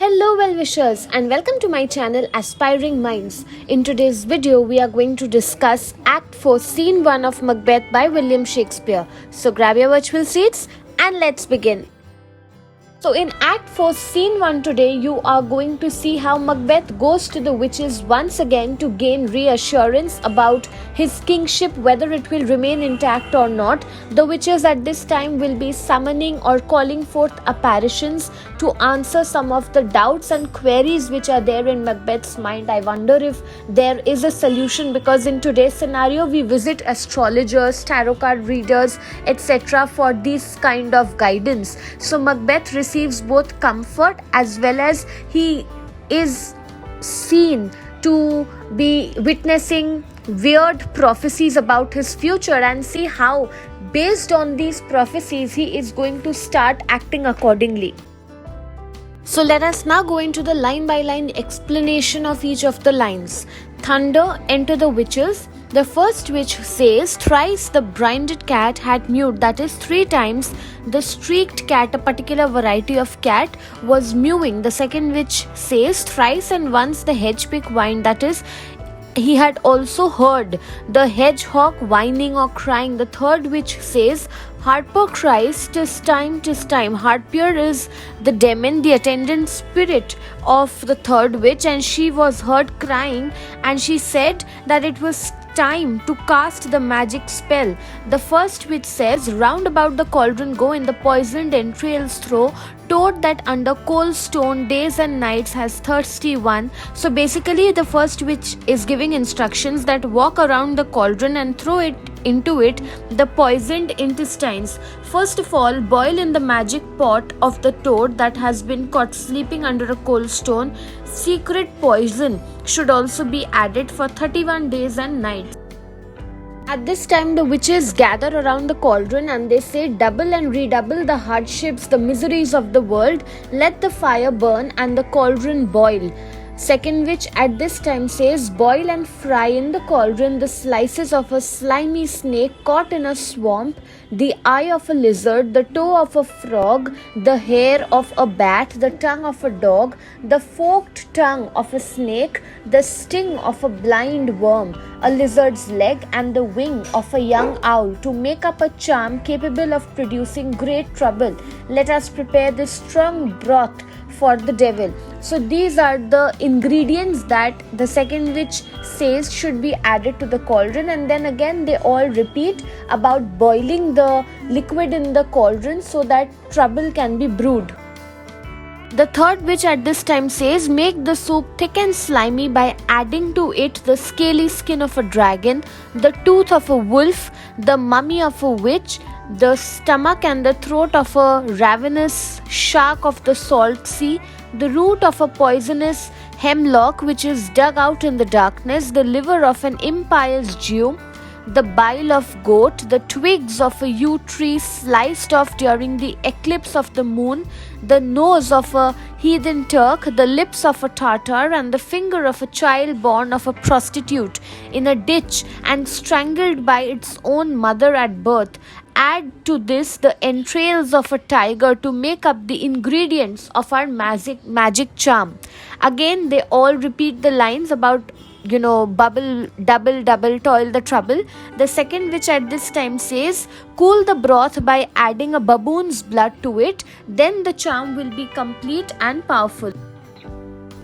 Hello well-wishers and welcome to my channel Aspiring Minds. In today's video, we are going to discuss Act 4 Scene 1 of Macbeth by William Shakespeare. So grab your virtual seats and let's begin. So in Act 4 Scene 1 today, you are going to see how Macbeth goes to the witches once again to gain reassurance about his kingship, whether it will remain intact or not. The witches at this time will be summoning or calling forth apparitions to answer some of the doubts and queries which are there in Macbeth's mind. I wonder if there is a solution, because in today's scenario we visit astrologers, tarot card readers, etc. for this kind of guidance. So Macbeth receives both comfort as well as he is seen to be witnessing weird prophecies about his future, and see how based on these prophecies he is going to start acting accordingly. So let us now go into the line by line explanation of each of the lines. Thunder, enter the witches. The first witch says, thrice the brinded cat had mewed, that is 3 times the streaked cat, a particular variety of cat, was mewing. The second witch says, thrice and once the hedgepig whined, that is he had also heard the hedgehog whining or crying. The third witch says, Harper cries, 'tis time, 'tis time. Harpier is the demon, the attendant spirit of the third witch, and she was heard crying, and she said that it was time to cast the magic spell. The first witch says, round about the cauldron go, in the poisoned entrails throw, toad that under cold stone days and nights has thirsty one. So basically the first witch is giving instructions that walk around the cauldron and throw into it the poisoned intestines. First of all, boil in the magic pot of the toad that has been caught sleeping under a cold stone. Secret poison should also be added for 31 days and nights. At this time, the witches gather around the cauldron and they say, double and redouble the hardships, the miseries of the world. Let the fire burn and the cauldron boil. Second witch at this time says, boil and fry in the cauldron the slices of a slimy snake caught in a swamp, the eye of a lizard, the toe of a frog, the hair of a bat, the tongue of a dog, the forked tongue of a snake, the sting of a blind worm, a lizard's leg, and the wing of a young owl, to make up a charm capable of producing great trouble. Let us prepare this strong broth for the devil. So these are the ingredients that the second witch says should be added to the cauldron, and then again they all repeat about boiling the liquid in the cauldron so that trouble can be brewed. The third witch at this time says, make the soup thick and slimy by adding to it the scaly skin of a dragon, the tooth of a wolf, the mummy of a witch, the stomach and the throat of a ravenous shark of the salt sea, the root of a poisonous hemlock which is dug out in the darkness, the liver of an impious Jew, the bile of goat, the twigs of a yew tree sliced off during the eclipse of the moon, the nose of a heathen Turk, the lips of a Tartar, and the finger of a child born of a prostitute in a ditch and strangled by its own mother at birth. Add to this the entrails of a tiger to make up the ingredients of our magic charm. Again, they all repeat the lines about bubble, double, toil the trouble. The second witch at this time says, cool the broth by adding a baboon's blood to it, then the charm will be complete and powerful.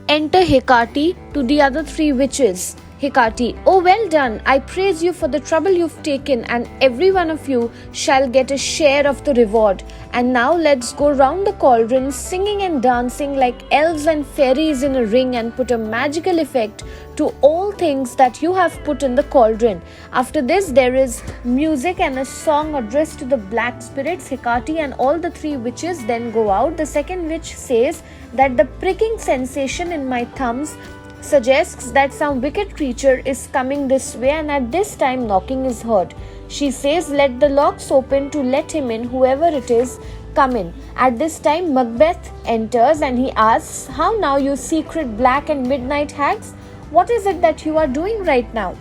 Enter Hecate to the other 3 witches. Hecate, oh well done, I praise you for the trouble you've taken, and every one of you shall get a share of the reward. And now let's go round the cauldron singing and dancing like elves and fairies in a ring, and put a magical effect to all things that you have put in the cauldron. After this there is music and a song addressed to the black spirits. Hecate and all the 3 witches then go out. The second witch says that the pricking sensation in my thumbs suggests that some wicked creature is coming this way, and at this time knocking is heard. She says, let the locks open to let him in, whoever it is, come in. At this time Macbeth enters and he asks, how now, you secret black and midnight hags? What is it that you are doing right now?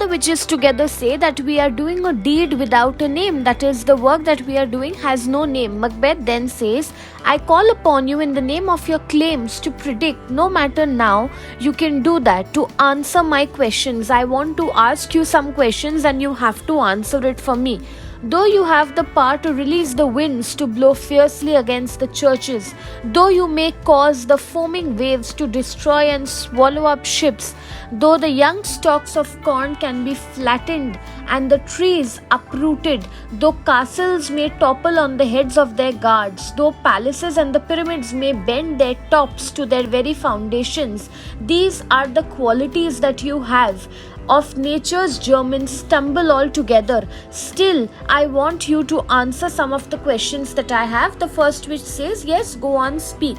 the witches together say that we are doing a deed without a name, that is, the work that we are doing has no name. Macbeth then says, I call upon you in the name of your claims to predict, no matter now, you can do that, to answer my questions. I want to ask you some questions and you have to answer it for me. Though you have the power to release the winds to blow fiercely against the churches, though you may cause the foaming waves to destroy and swallow up ships, though the young stalks of corn can be flattened and the trees uprooted, though castles may topple on the heads of their guards, though palaces and the pyramids may bend their tops to their very foundations, these are the qualities that you have. Of nature's germs stumble all together. Still, I want you to answer some of the questions that I have. The first which says, yes, go on, speak.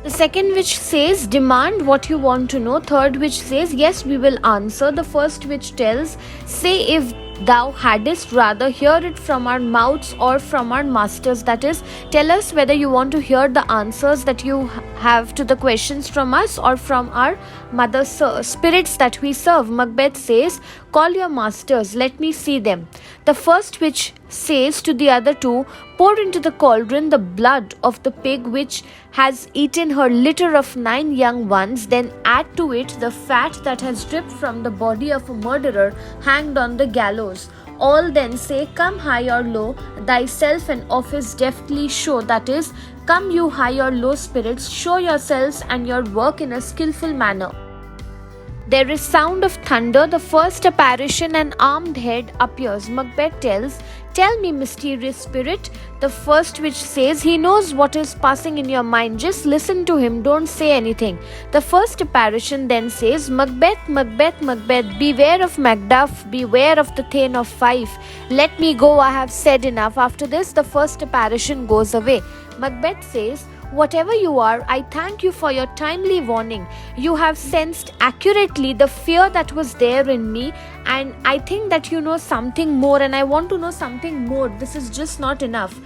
The second which says, demand what you want to know. Third which says, yes, we will answer. The first which tells, say if thou hadst rather hear it from our mouths or from our masters. That is, tell us whether you want to hear the answers that you have to the questions from us or from our mother spirits that we serve. Macbeth says, call your masters, let me see them. The first which says to the other two, pour into the cauldron the blood of the pig which has eaten her litter of 9 young ones, then add to it the fat that has dripped from the body of a murderer hanged on the gallows. All then say, come high or low, thyself an office deftly show. That is, come you high or low spirits, show yourselves and your work in a skillful manner. There is sound of thunder. The first apparition, an armed head, appears. Macbeth tells, tell me, mysterious spirit. The first which says, he knows what is passing in your mind. Just listen to him. Don't say anything. The first apparition then says, Macbeth, Macbeth, Macbeth, beware of Macduff, beware of the Thane of Fife. Let me go, I have said enough. After this, the first apparition goes away. Macbeth says, whatever you are, I thank you for your timely warning. You have sensed accurately the fear that was there in me, and I think that you know something more, and I want to know something more. This is just not enough.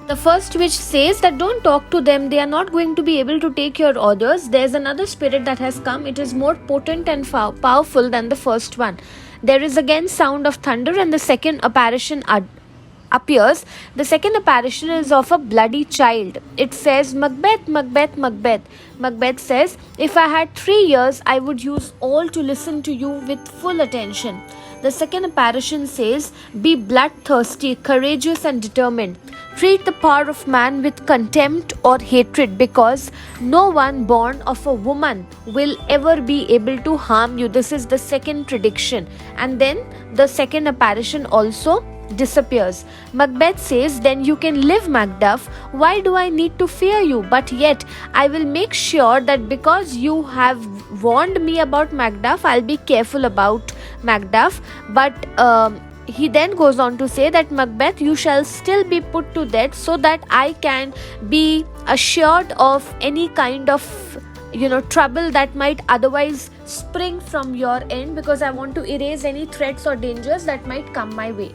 The first which says that don't talk to them, they are not going to be able to take your orders. There's another spirit that has come. It is more potent and powerful than the first one. There is again sound of thunder, and the second apparition appears. The second apparition is of a bloody child. It says, Macbeth, Macbeth, Macbeth. Macbeth says, if I had 3 years, I would use all to listen to you with full attention. The second apparition says, be bloodthirsty, courageous and determined. Treat the power of man with contempt or hatred, because no one born of a woman will ever be able to harm you. This is the second prediction. And then the second apparition also disappears. Macbeth says, then you can live, Macduff. Why do I need to fear you? But yet I will make sure that because you have warned me about Macduff, I'll be careful about Macduff. But he then goes on to say that, Macbeth, you shall still be put to death, so that I can be assured of any kind of trouble that might otherwise spring from your end, because I want to erase any threats or dangers that might come my way.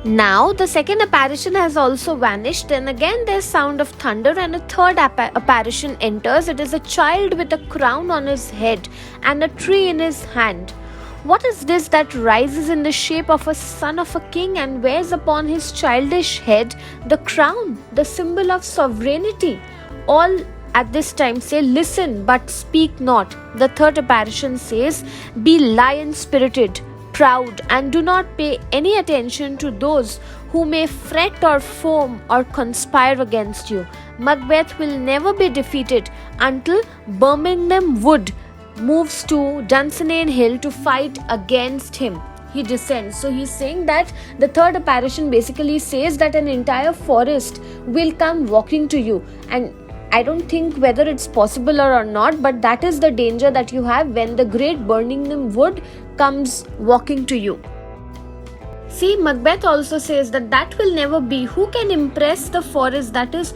Now the second apparition has also vanished, and again there's sound of thunder, and a third apparition enters. It is a child with a crown on his head and a tree in his hand. What is this that rises in the shape of a son of a king and wears upon his childish head the crown, the symbol of sovereignty? All at this time say, listen, but speak not. The third apparition says, be lion-spirited, proud, and do not pay any attention to those who may fret or foam or conspire against you. Macbeth will never be defeated until Birmingham Wood moves to Dunsinane Hill to fight against him. He descends. So he's saying that the third apparition basically says that an entire forest will come walking to you, and I don't think whether it's possible or not, but that is the danger that you have when the great Birmingham Wood comes walking to you. See, Macbeth also says that that will never be. Who can impress the forest? That is,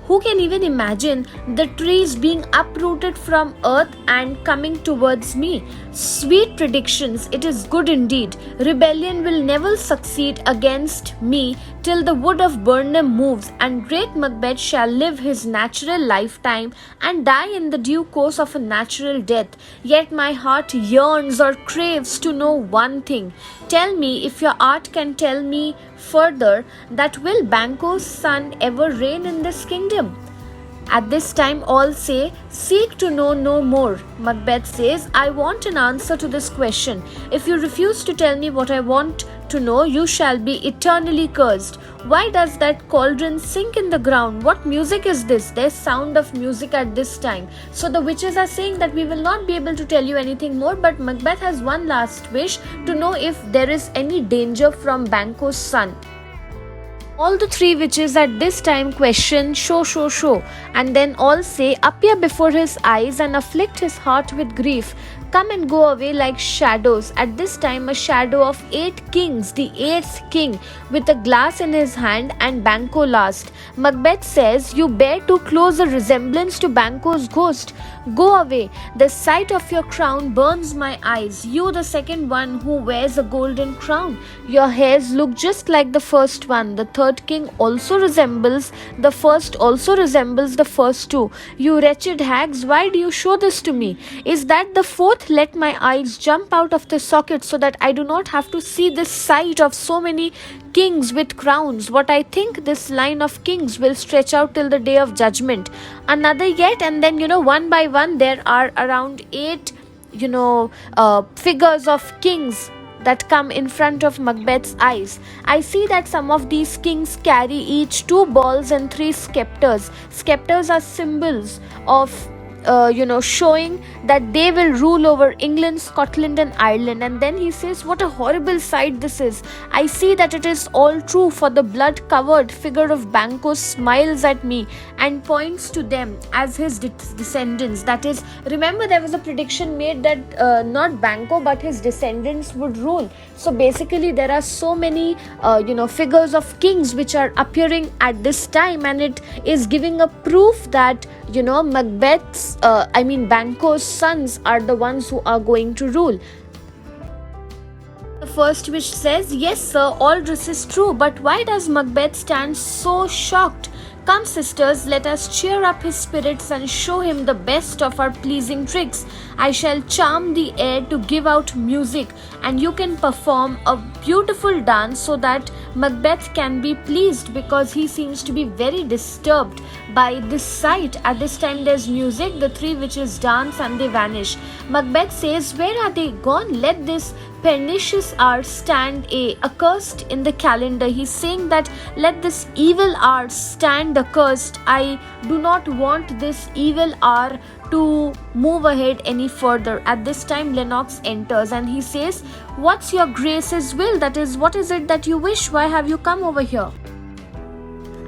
who can even imagine the trees being uprooted from earth and coming towards me? Sweet predictions, it is good indeed. Rebellion will never succeed against me till the wood of Burnham moves, and great Macbeth shall live his natural lifetime and die in the due course of a natural death. Yet my heart yearns or craves to know one thing. Tell me, if your art can tell me further, that will Banquo's son ever reign in this kingdom? At this time all say, seek to know no more. Macbeth says, I want an answer to this question. If you refuse to tell me what I want to know, you shall be eternally cursed. Why does that cauldron sink in the ground? What music is this? There's sound of music at this time. So the witches are saying that we will not be able to tell you anything more, but Macbeth has one last wish, to know if there is any danger from Banquo's son. All the three witches at this time question, show, and then all say, appear before his eyes and afflict his heart with grief. Come and go away like shadows. At this time a shadow of 8 kings, the 8th king, with a glass in his hand, and Banquo last. Macbeth says, you bear too close a resemblance to Banquo's ghost. Go away. The sight of your crown burns my eyes. You, the second one who wears a golden crown. Your hairs look just like the first one. The third king also resembles the first, the first two. You wretched hags, why do you show this to me? Is that the fourth? Let my eyes jump out of the socket so that I do not have to see this sight of so many kings with crowns. What I think, this line of kings will stretch out till the day of judgment. Another yet, and then one by one there are around 8 figures of kings that come in front of Macbeth's eyes. I see that some of these kings carry each 2 balls and 3 scepters. Scepters are symbols of showing that they will rule over England, Scotland and Ireland. And then he says, what a horrible sight this is. I see that it is all true, for the blood-covered figure of Banquo smiles at me and points to them as his descendants. That is, remember there was a prediction made that not Banquo but his descendants would rule. So basically there are so many figures of kings which are appearing at this time, and it is giving a proof that Banquo's sons are the ones who are going to rule. The first witch says, yes sir, all this is true, but why does Macbeth stand so shocked? Come sisters, let us cheer up his spirits and show him the best of our pleasing tricks. I shall charm the air to give out music, and you can perform a beautiful dance so that Macbeth can be pleased, because he seems to be very disturbed by this sight. At this time there's music, the 3 witches dance and they vanish. Macbeth says, where are they gone? Let this pernicious hour stand accursed in the calendar. He's saying that let this evil hour stand accursed. I do not want this evil hour to move ahead any further. At this time Lennox enters and he says, what's your grace's will? That is, what is it that you wish? Why have you come over here?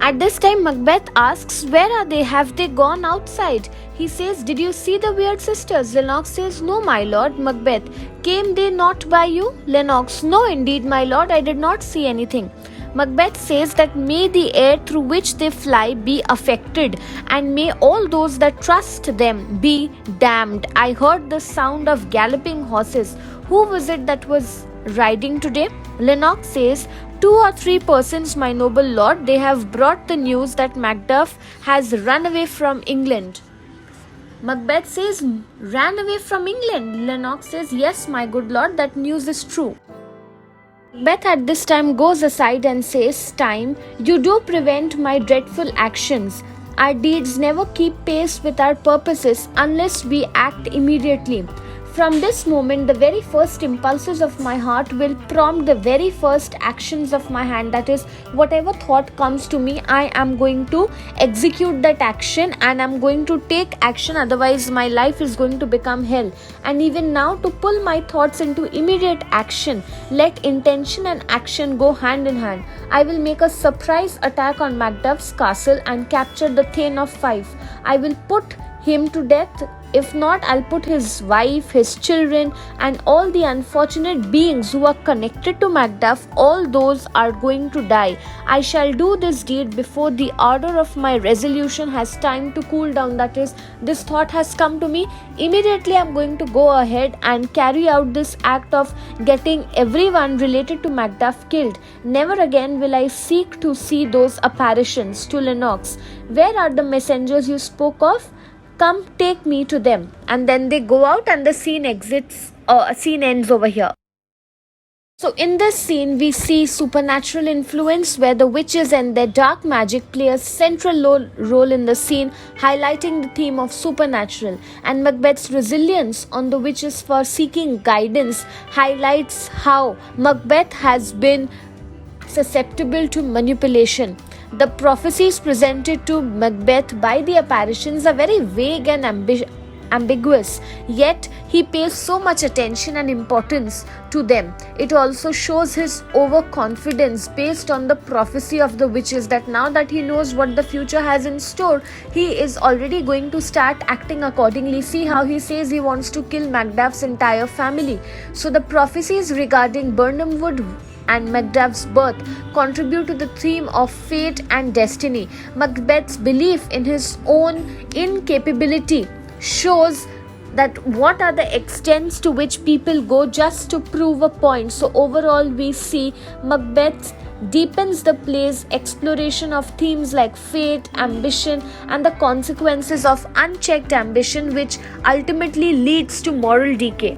At this time Macbeth asks, where are they? Have they gone outside? He says, did you see the weird sisters? Lennox says, no my lord. Macbeth, came they not by you? Lennox, no indeed my lord, I did not see anything. Macbeth says that may the air through which they fly be affected, and may all those that trust them be damned. I heard the sound of galloping horses. Who was it that was riding today? Lennox says, 2 or 3 persons, my noble lord. They have brought the news that Macduff has run away from England. Macbeth says, ran away from England? Lennox says, yes, my good lord, that news is true. Macbeth at this time goes aside and says, time, you do prevent my dreadful actions. Our deeds never keep pace with our purposes unless we act immediately. From this moment, the very first impulses of my heart will prompt the very first actions of my hand. That is, whatever thought comes to me, I am going to execute that action and I'm going to take action. Otherwise, my life is going to become hell. And even now, to pull my thoughts into immediate action, let intention and action go hand in hand. I will make a surprise attack on Macduff's castle and capture the Thane of Fife. I will put him to death. If not, I'll put his wife, his children, and all the unfortunate beings who are connected to Macduff, all those are going to die. I shall do this deed before the ardor of my resolution has time to cool down. That is, this thought has come to me. Immediately, I'm going to go ahead and carry out this act of getting everyone related to Macduff killed. Never again will I seek to see those apparitions. To Lennox, where are the messengers you spoke of? Come, take me to them. And then they go out and the scene ends over here. So in this scene, we see supernatural influence where the witches and their dark magic play a central role in the scene, highlighting the theme of supernatural. And Macbeth's resilience on the witches for seeking guidance highlights how Macbeth has been susceptible to manipulation. The prophecies presented to Macbeth by the apparitions are very vague and ambiguous, yet he pays so much attention and importance to them. It also shows his overconfidence based on the prophecy of the witches, that now that he knows what the future has in store, he is already going to start acting accordingly. See how he says he wants to kill Macduff's entire family. So the prophecies regarding Birnam Wood and Macduff's birth contribute to the theme of fate and destiny. Macbeth's belief in his own incapability shows that what are the extents to which people go just to prove a point. So overall, we see Macbeth deepens the play's exploration of themes like fate, ambition, and the consequences of unchecked ambition, which ultimately leads to moral decay.